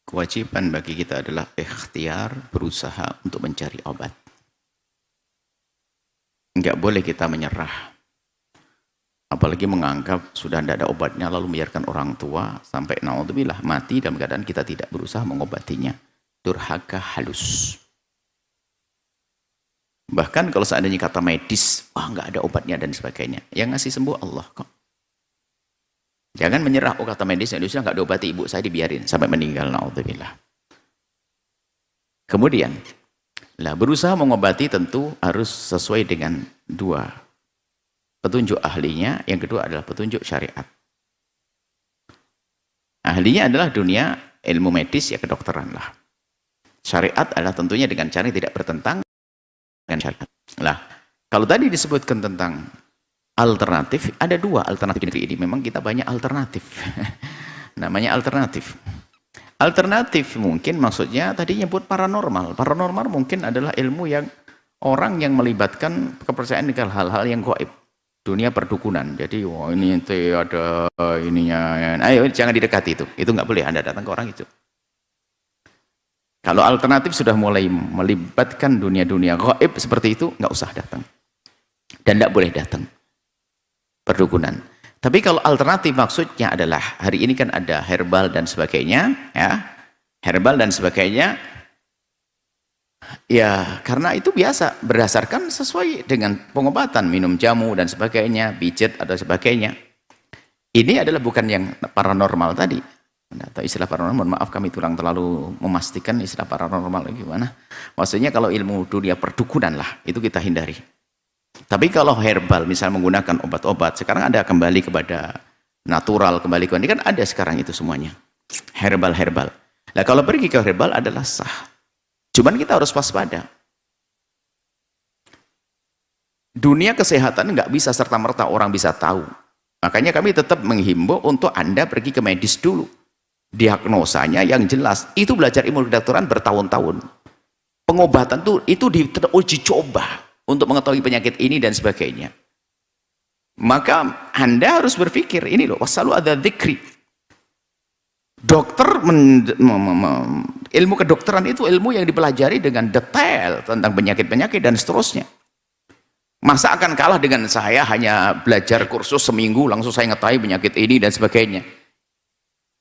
Kewajiban bagi kita adalah ikhtiar, berusaha untuk mencari obat. Enggak boleh kita menyerah. Apalagi menganggap sudah tidak ada obatnya lalu membiarkan orang tua sampai naudzubillah mati dalam keadaan kita tidak berusaha mengobatinya. Durhaka halus. Bahkan kalau seandainya kata medis, wah nggak ada obatnya dan sebagainya. Yang ngasih sembuh Allah kok. Jangan menyerah, oh kata medis Indonesia nggak diobati, ibu saya dibiarin sampai meninggal, naudzubillah. Kemudian, berusaha mengobati tentu harus sesuai dengan dua. Petunjuk ahlinya, yang kedua adalah petunjuk syariat. Ahlinya adalah dunia ilmu medis, ya kedokteran lah. Syariat adalah tentunya dengan cara yang tidak bertentang dengan syariat. Kalau tadi disebutkan tentang alternatif, ada dua alternatif di negeri ini. Memang kita banyak alternatif. Namanya alternatif. Alternatif mungkin maksudnya tadi nyebut paranormal. Paranormal mungkin adalah ilmu yang orang yang melibatkan kepercayaan dengan hal-hal yang gaib. Dunia perdukunan. Jadi wah ini ente ada ininya. Ayo jangan didekati itu. Itu nggak boleh Anda datang ke orang itu. Kalau alternatif sudah mulai melibatkan dunia-dunia gaib seperti itu, nggak usah datang. Dan nggak boleh datang. Perdukunan. Tapi kalau alternatif maksudnya adalah hari ini kan ada herbal dan sebagainya, ya. Herbal dan sebagainya. Ya, karena itu biasa berdasarkan sesuai dengan pengobatan, minum jamu dan sebagainya, pijet atau sebagainya. Ini adalah bukan yang paranormal tadi. Atau istilah paranormal, mohon maaf kami kurang terlalu memastikan istilah paranormal gimana. Maksudnya kalau ilmu dunia perdukunan lah, itu kita hindari. Tapi kalau herbal, misal menggunakan obat-obat, sekarang ada kembali kepada natural, kembali ke ini kan ada sekarang itu semuanya. Herbal-herbal. Nah kalau pergi ke herbal adalah sah. Cuman kita harus waspada. Dunia kesehatan nggak bisa serta-merta orang bisa tahu. Makanya kami tetap menghimbau untuk Anda pergi ke medis dulu. Diagnosanya yang jelas. Itu belajar ilmu kedokteran bertahun-tahun. Pengobatan itu diuji coba untuk mengetahui penyakit ini dan sebagainya. Maka Anda harus berpikir, ini loh, wasalu ada dzikri. Dokter, ilmu kedokteran itu ilmu yang dipelajari dengan detail tentang penyakit-penyakit dan seterusnya. Masa akan kalah dengan saya hanya belajar kursus seminggu, langsung saya ngetahui penyakit ini dan sebagainya.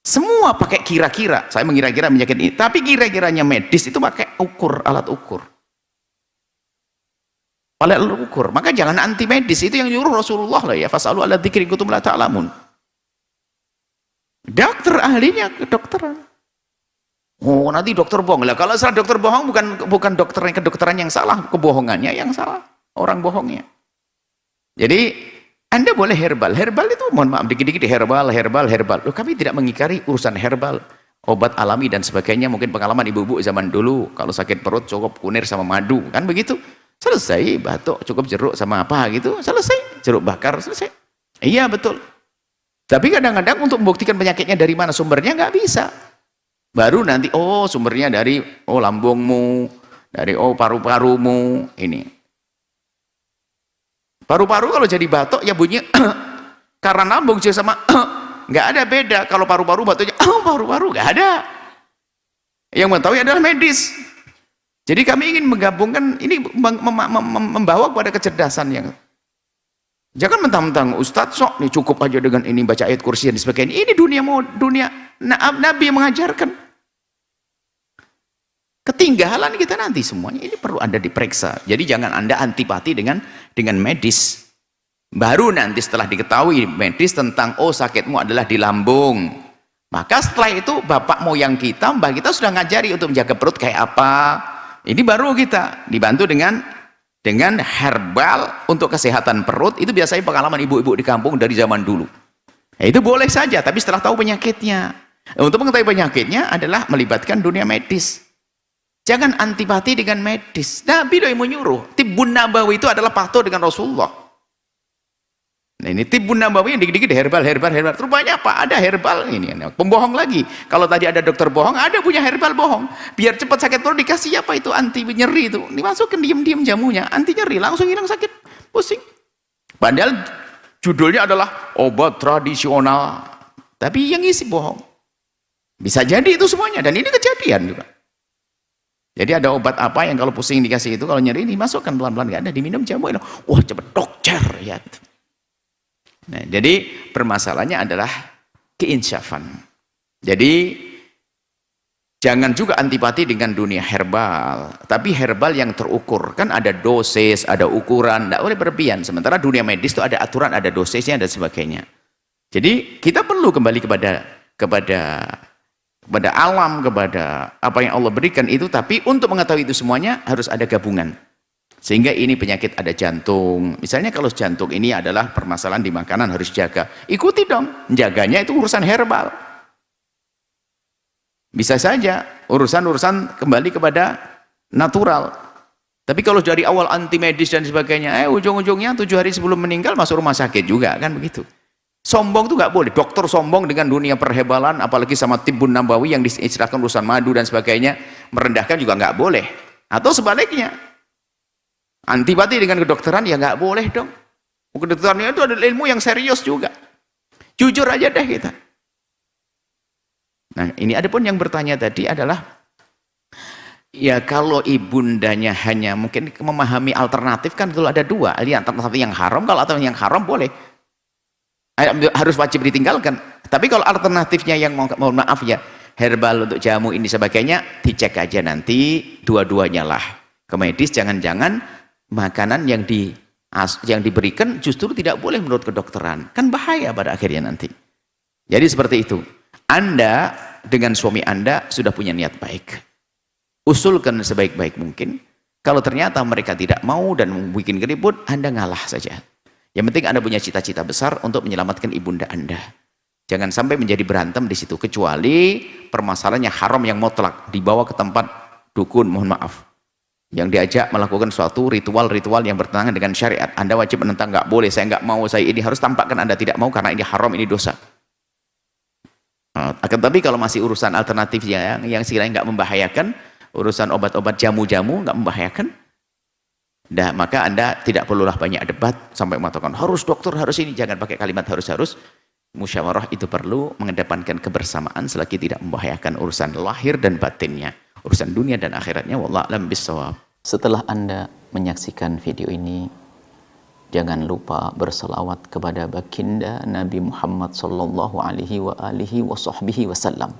Semua pakai kira-kira, saya mengira-kira penyakit ini. Tapi kira-kiranya medis itu pakai ukur, alat ukur. Alat ukur. Maka jangan anti medis, itu yang nyuruh Rasulullah lah ya. Fasalu ala dzikri kuntum la ta'lamun. Dokter ahlinya kedokteran. Oh nanti dokter bohong lah. Kalau salah dokter bohong bukan dokternya kedokteran yang salah, kebohongannya yang salah, orang bohongnya. Jadi Anda boleh herbal. Herbal itu mohon maaf dikit-dikit herbal. Loh, kami tidak mengingkari urusan herbal, obat alami dan sebagainya. Mungkin pengalaman ibu-ibu zaman dulu kalau sakit perut cukup kunir sama madu, kan begitu. Selesai, batuk cukup jeruk sama apa gitu, selesai. Jeruk bakar selesai. Iya betul. Tapi kadang-kadang untuk membuktikan penyakitnya dari mana sumbernya nggak bisa. Baru nanti oh sumbernya dari lambungmu, dari paru-parumu ini. Paru-paru kalau jadi batuk ya bunyi karena lambung sama nggak ada beda. Kalau paru-paru batuknya paru-paru nggak ada. Yang mengetahui adalah medis. Jadi kami ingin menggabungkan ini membawa kepada kecerdasan yang jangan mentang-mentang Ustadz sok nih cukup aja dengan ini baca ayat kursi dan sebagainya. Ini dunia Nabi yang mengajarkan. Ketinggalan kita nanti semuanya ini perlu Anda diperiksa. Jadi jangan Anda antipati dengan medis. Baru nanti setelah diketahui medis tentang sakitmu adalah di lambung. Maka setelah itu bapak moyang kita, mbah kita sudah ngajari untuk menjaga perut kayak apa. Ini baru kita dibantu dengan herbal untuk kesehatan perut. Itu biasanya pengalaman ibu-ibu di kampung dari zaman dulu. Itu boleh saja, tapi setelah tahu penyakitnya. Untuk mengetahui penyakitnya adalah melibatkan dunia medis. Jangan antipati dengan medis. Nabi yang menyuruh. Tibbun Nabawi itu adalah patuh dengan Rasulullah. Nah ini Tibbun Nabawi yang dikit-dikit herbal. Rupanya apa? Ada herbal ini. Pembohong lagi. Kalau tadi ada dokter bohong, ada punya herbal bohong. Biar cepat sakit perut dikasih apa itu anti nyeri itu. Dimasukin diam-diam jamunya, anti nyeri langsung hilang sakit, pusing. Padahal judulnya adalah obat tradisional. Tapi yang isi bohong. Bisa jadi itu semuanya, dan ini kejadian juga. Jadi ada obat apa yang kalau pusing dikasih itu, kalau nyeri dimasukkan pelan-pelan, nggak ada, diminum jamu, wah cepet dokter ya. Nah, jadi permasalahannya adalah keinsyafan. Jadi jangan juga antipati dengan dunia herbal, tapi herbal yang terukur. Kan ada dosis, ada ukuran, tidak boleh berlebihan. Sementara dunia medis itu ada aturan, ada dosisnya dan sebagainya. Jadi kita perlu kembali kepada alam, kepada apa yang Allah berikan itu, tapi untuk mengetahui itu semuanya harus ada gabungan. Sehingga ini penyakit ada jantung. Misalnya kalau jantung ini adalah permasalahan di makanan, harus jaga. Ikuti dong, jaganya itu urusan herbal. Bisa saja urusan kembali kepada natural. Tapi kalau dari awal anti medis dan sebagainya, ujung-ujungnya 7 hari sebelum meninggal masuk rumah sakit juga, kan begitu. Sombong tuh nggak boleh. Dokter sombong dengan dunia perhebalan, apalagi sama tibbun nabawi yang diistilahkan urusan madu dan sebagainya, merendahkan juga nggak boleh. Atau sebaliknya, antipati dengan kedokteran ya nggak boleh dong. Kedokteran itu adalah ilmu yang serius juga. Jujur aja deh kita. Nah, ini ada pun yang bertanya tadi adalah, ya kalau ibundanya hanya mungkin memahami alternatif, kan betul ada dua, alternatif yang haram, kalau alternatif yang haram boleh, harus wajib ditinggalkan. Tapi kalau alternatifnya yang mohon maaf ya, herbal untuk jamu ini sebagainya, dicek aja nanti dua-duanya lah. Ke medis jangan-jangan makanan yang diberikan justru tidak boleh menurut kedokteran, kan bahaya pada akhirnya nanti. Jadi seperti itu. Anda dengan suami Anda sudah punya niat baik, usulkan sebaik-baik mungkin. Kalau ternyata mereka tidak mau dan membuat ribut, Anda ngalah saja. Yang penting Anda punya cita-cita besar untuk menyelamatkan ibunda Anda. Jangan sampai menjadi berantem di situ, kecuali permasalahannya haram yang mutlak, dibawa ke tempat dukun, mohon maaf, yang diajak melakukan suatu ritual-ritual yang bertentangan dengan syariat. Anda wajib menentang, nggak boleh, saya nggak mau, saya ini harus tampakkan Anda tidak mau karena ini haram, ini dosa. Akan tapi kalau masih urusan alternatif yang sekiranya nggak membahayakan, urusan obat-obat jamu-jamu nggak membahayakan, maka Anda tidak perlulah banyak debat sampai mengatakan harus dokter, harus ini. Jangan pakai kalimat harus. Musyawarah itu perlu mengedepankan kebersamaan selagi tidak membahayakan urusan lahir dan batinnya, urusan dunia dan akhiratnya. Wallahu a'lam bishawab. Setelah Anda menyaksikan video ini, jangan lupa berselawat kepada baginda Nabi Muhammad sallallahu alaihi wa alihi wa sahbihi wasallam.